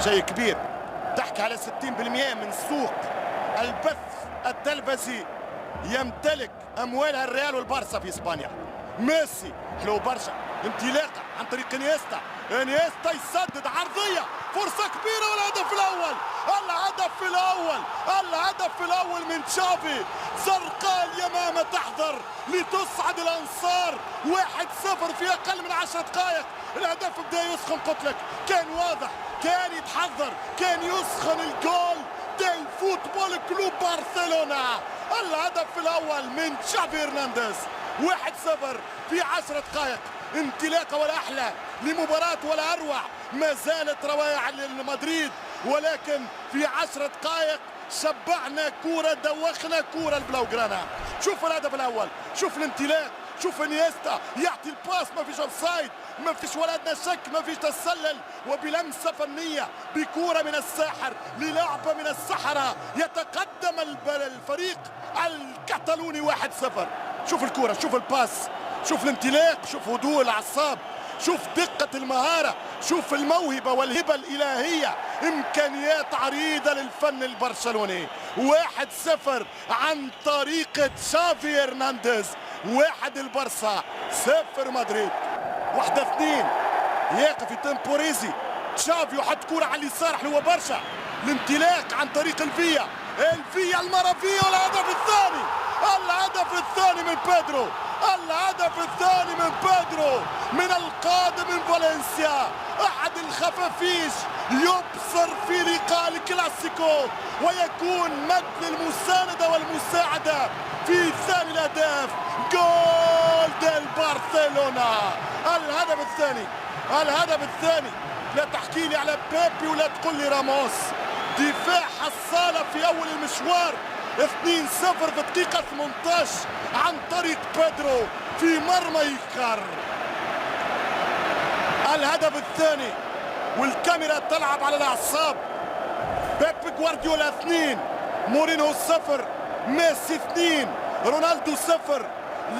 شيء كبير. تحكي على 60% من سوق البث التلفزي يمتلك اموالها الريال والبارسا في اسبانيا. ميسي حلو برشا، انطلاقه عن طريق انيستا يسدد عرضيه، فرصه كبيره والهدف الاول. الهدف الاول من تشافي. زرقاء اليمامه تحضر لتصعد الانصار. 1-0 في اقل من 10 دقائق. الهدف بدا يسخن، قلت لك كان واضح، كان يتحضر، كان يسخن الجول ديل فوتبول كلوب برشلونة. الهدف الاول من تشافي هرنانديز. 1-0 في 10 دقائق. انطلاقه ولا احلى لمباراه ولا اروع. ما زالت روايع لمدريد، ولكن في 10 دقائق شبعنا كوره، دوخنا كوره البلاوغرانا. شوف الهدف الاول، شوف الانطلاق، شوف انيستا يعطي الباس، ما فيش اوفسايد، ما فيش ولا ادنى شك، ما فيش تسلل، وبلمسه فنيه بكوره من الساحر للعبه من السحره يتقدم الفريق الكتالوني 1-0. شوف الكوره، شوف الباس، شوف الانطلاق، شوف هدوء الاعصاب، شوف دقه المهاره، شوف الموهبه والهبه الالهيه، امكانيات عريضه للفن البرشلوني. 1-0 عن طريق تشافي هرنانديز. 1 البارسا، 0 مدريد. 1-2 يقف يتمبوريزي، تشافي يحط كرة على اليسار حلوة برشا. الانطلاق عن طريق الفيا المرافيا، والهدف الثاني. الهدف الثاني من بيدرو. الهدف الثاني من بيدرو من القادم من فالنسيا. احد الخفافيش يبصر في لقاء الكلاسيكو ويكون مد للمساندة والمساعدة في ثاني الاهداف. جول ديل برشلونة. الهدف الثاني. لا تحكي لي على بيبي ولا تقول لي راموس. دفاع حصالة في اول المشوار. 2-0 في الدقيقة 18 عن طريق بيدرو في مرمى إيكار. الهدف الثاني والكاميرا تلعب على الأعصاب. بيب جوارديولا 2، مورينو 0، ميسي 2، رونالدو 0.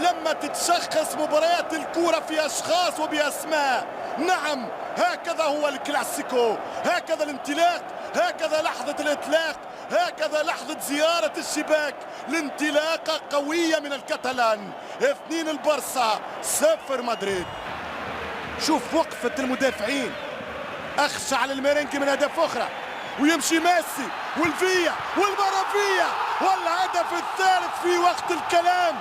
لما تتشخص مباريات الكورة في أشخاص وبأسماء، نعم هكذا هو الكلاسيكو، هكذا الانطلاق، هكذا لحظة الإطلاق، هكذا لحظة زيارة الشباك. الانطلاقة قوية من الكتالان. 2 البارسا، 0 مدريد. شوف وقفة المدافعين، أخشى على الميرينكي من أهداف أخرى، ويمشي ميسي والفيا والمرافيا، والهدف الثالث في وقت الكلام،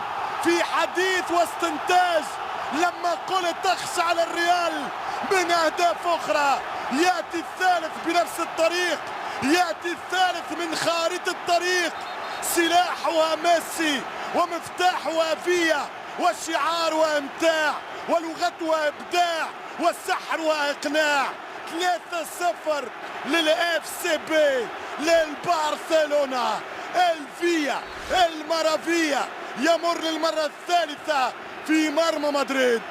في حديث واستنتاج. لما قلت أخشى على الريال من أهداف أخرى، يأتي الثالث بنفس الطريق، يأتي الثالث من خارطة الطريق. سلاحها ميسي ومفتاحها فيا، وشعارها امتاع، ولغتها ابداع، وسحرها اقناع. 3-0 للاف سي بي، للبرشلونة. الفيا المرافيا يمر للمرة الثالثة في مرمى مدريد.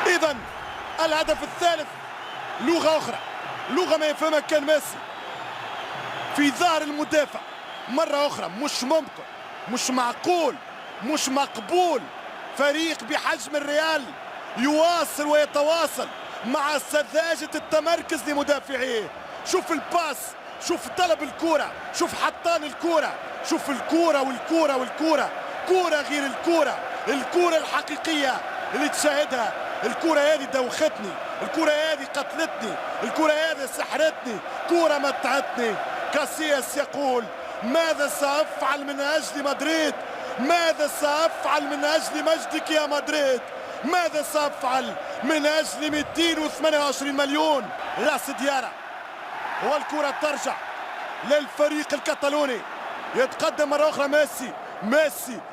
إذن الهدف الثالث لغة أخرى، لغة ما يفهمها كان ميسي في ظهر المدافع. مرة أخرى مش ممكن، مش معقول، مش مقبول فريق بحجم الريال يواصل ويتواصل مع سذاجة التمركز لمدافعيه. شوف الباس، شوف طلب الكرة، شوف حطان الكرة، شوف الكرة والكرة والكرة، كرة غير الكرة، الكرة الحقيقية اللي تشاهدها. الكرة هذه دوختني، الكرة هذه قتلتني، الكرة هذه سحرتني، كرة متعتني. كاسياس يقول: ماذا سأفعل من أجل مدريد؟ ماذا سأفعل من أجل مجدك يا مدريد؟ ماذا سأفعل من أجل 228 مليون؟ راس ديارة، والكرة ترجع للفريق الكتالوني. يتقدم مرة أخرى ميسي،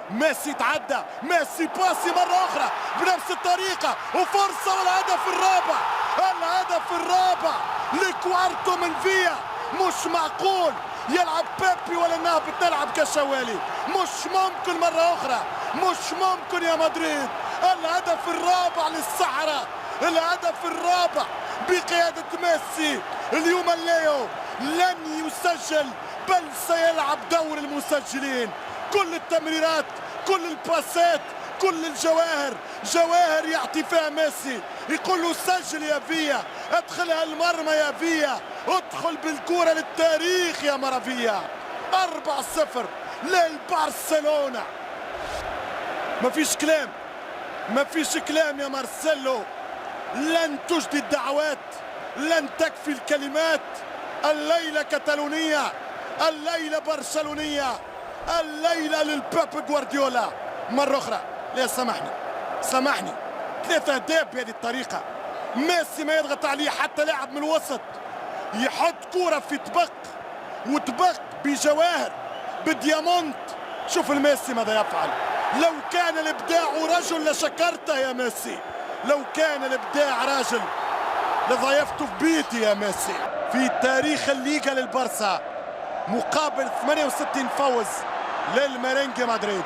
ميسي يتعدى، ميسي باسي مرة أخرى بنفس الطريقة، وفرصة والهدف الرابع. الهدف الرابع لكوارتو من فيا. مش معقول يلعب بيبي ولا انها بتلعب كشوالي. مش ممكن مرة أخرى، مش ممكن يا مدريد. الهدف الرابع للسحرة، الهدف الرابع بقيادة ميسي. اليوم الليو لن يسجل، بل سيلعب دور المسجلين. كل التمريرات، كل الباسات، كل الجواهر جواهر يعطي فيها ميسي، يقول له سجل يا فيا، ادخلها المرمى يا فيا، ادخل بالكرة للتاريخ يا مرافيا. 4-0 للبرشلونة. مفيش كلام، مفيش كلام يا مارسيلو. لن تجدي الدعوات، لن تكفي الكلمات. الليلة كتالونية، الليلة برشلونية، الليلة للبيب جوارديولا. مرة أخرى لا سامحني، سامحني، 3 أهداف بهذه الطريقة. ميسي ما يضغط عليه حتى لاعب من الوسط، يحط كرة في طبق وطبق بجواهر بديامونت. شوف الميسي ماذا يفعل. لو كان الابداع رجل لشكرته يا ميسي، لو كان الابداع راجل لضيفته في بيتي يا ميسي. في تاريخ الليغا للبرسا مقابل 68 فوز للميرينجي مدريد.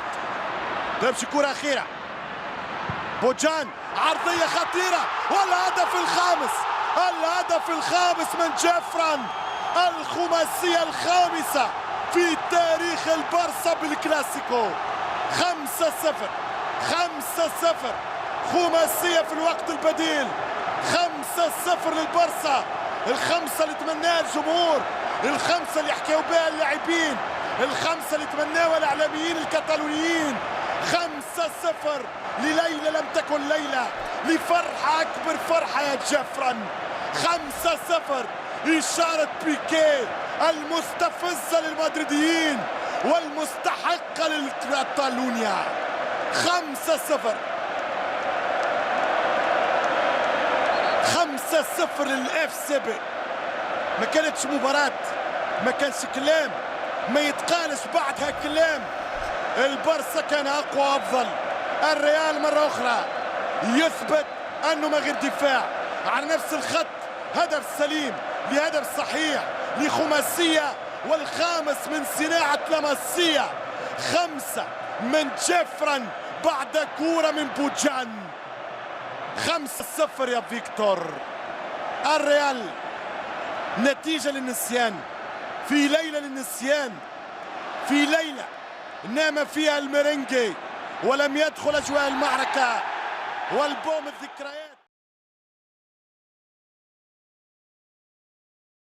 تمشي كرة أخيرة، بوجان عرضية خطيرة والهدف الخامس، الهدف الخامس من جيفران. الخماسية الخامسة في تاريخ البرسا بالكلاسيكو. 5-0 5-0 خماسية في الوقت البديل. 5-0 للبرسا. الخمسة اللي تمناها الجمهور، الخمسة اللي يحكيوا بها اللاعبين، الخمسة اللي تمناها الإعلاميين الكتالونيين. 5-0 لليلة لم تكن ليلة، لفرحة أكبر فرحة يا جيفران. 5-0 إشارة بيكي المستفزة للمدريديين والمستحقة للكتالونيا. 5-0 5-0 للاف سي بي. ما كانتش مباراة، ما كانش كلام، ما يتقالش بعدها كلام. البرسا كان اقوى وافضل. الريال مرة اخرى يثبت انه ما غير دفاع على نفس الخط. هدف سليم لهدف صحيح لخماسية، والخامس من صناعة لاماسيا. 5 من جيفران بعد كورة من بوجان. 5-0 يا فيكتور. الريال نتيجة للنسيان، في ليلة للنسيان، في ليلة نام فيها الميرينجي ولم يدخل أجواء المعركة والبوم الذكريات.